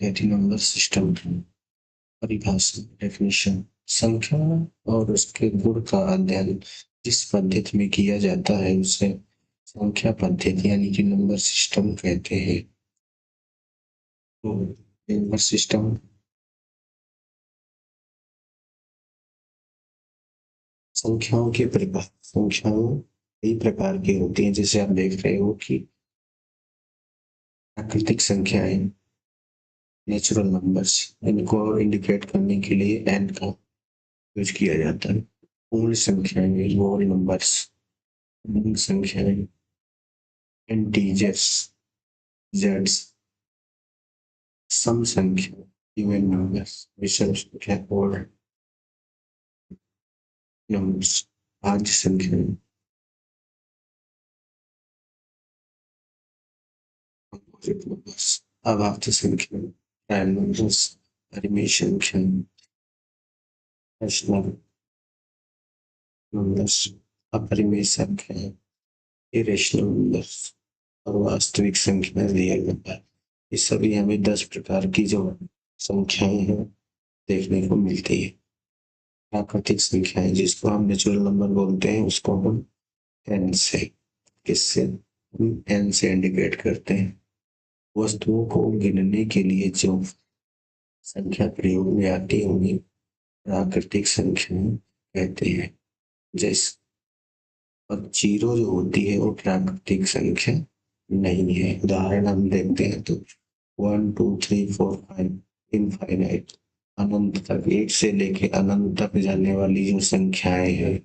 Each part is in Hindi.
कहती नंबर सिस्टम की परिभाषा डेफिनेशन। संख्या और उसके गुण का अध्ययन जिस पद्धति में किया जाता है उसे संख्या पद्धति यानी कि नंबर सिस्टम कहते हैं। तो नंबर सिस्टम संख्याओं कई प्रकार की होती हैं, जैसे आप देख रहे हो कि प्राकृतिक संख्याएं, नेचुरल नंबर्स, इनको इंडिकेट करने के लिए एन का यूज किया जाता है। पूर्ण संख्याएं, होल नंबर्स, पूर्ण संख्याएं, इंटीजर्स, जेड्स, सम संख्या, इवन नंबर्स, विषम संख्या और नंबर्स, भाज्य संख्याएं, कंपोजिट नंबर्स, अभाज्य संख्या, प्राइम नंबर्स, परिमेय संख्या, रैशनल नंबर्स, अपरिमेय संख्या, इरेशनल नंबर्स और वास्तविक संख्या, रियल नंबर। ये सभी हमें 10 प्रकार की जो संख्याएं हैं देखने को मिलती है। प्राकृतिक संख्याएं जिसको हम नेचुरल नंबर बोलते हैं उसको हम एन से किससे हम एन से इंडिकेट करते हैं। वस्तुओं को गिनने के लिए जो संख्या प्रयोग में आती होंगी प्राकृतिक संख्या कहते हैं। जैसे अब जीरो जो होती है वो प्राकृतिक संख्या नहीं है। उदाहरण हम देखते हैं तो 1 2 3 4 5 इनफाइनाइट, अनंत तक, एक से लेके अनंत तक जाने वाली जो संख्याएं हैं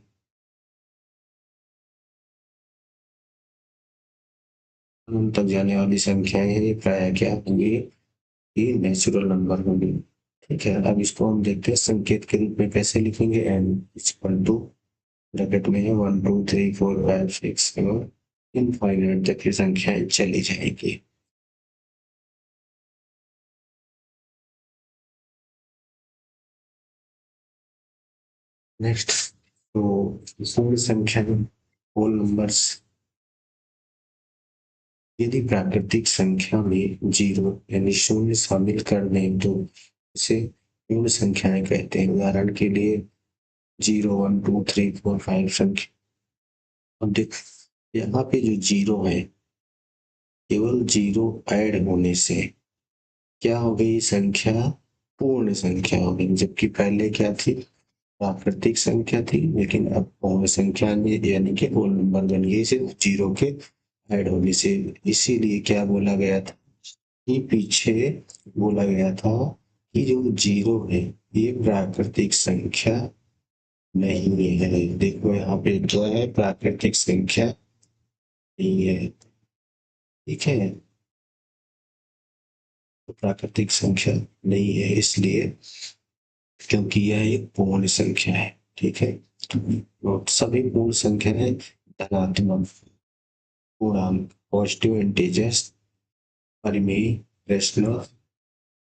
अनंत तक जाने वाली संख्याएं हैं ये प्राय क्या होंगी, ये नेचुरल नंबर होंगी। ठीक है, अब इसको हम देखते हैं संकेत के रूप में कैसे लिखेंगे। एन इक्वल टू ब्रैकेट में है 1 2 3 4 5 6 7 इनफाइनाइट तक की संख्याएं चली जाएंगी। नेक्स्ट, तो पूर्ण संख्या होल नंबर्स। यदि प्राकृतिक संख्या में जीरो यानी शून्य शामिल कर दें तो इसे पूर्ण संख्याएं कहते हैं। उदाहरण के लिए 0 1 2 3 4 5 संख्या। अब देख, यहाँ पे जो जीरो है केवल जीरो ऐड होने से क्या हो गई, संख्या पूर्ण संख्या हो गई। जबकि पहले क्या थी, प्राकृतिक संख्या थी, लेकिन अब पूर्ण संख्या में यानी कि होल नंबर बन गई सिर्फ जीरो के ऐड होने से। इसीलिए क्या बोला गया था कि पीछे बोला गया था कि जो जीरो है ये प्राकृतिक संख्या नहीं है। देखो यहाँ पे जो है प्राकृतिक संख्या नहीं है। ठीक है, तो प्राकृतिक संख्या नहीं है इसलिए क्योंकि यह एक पूर्ण संख्या है। ठीक है, तो सभी पूर्ण संख्याएं धनात्मक पूर्णांक, पॉजिटिव इंटीजर्स, परिमेय, रेशनल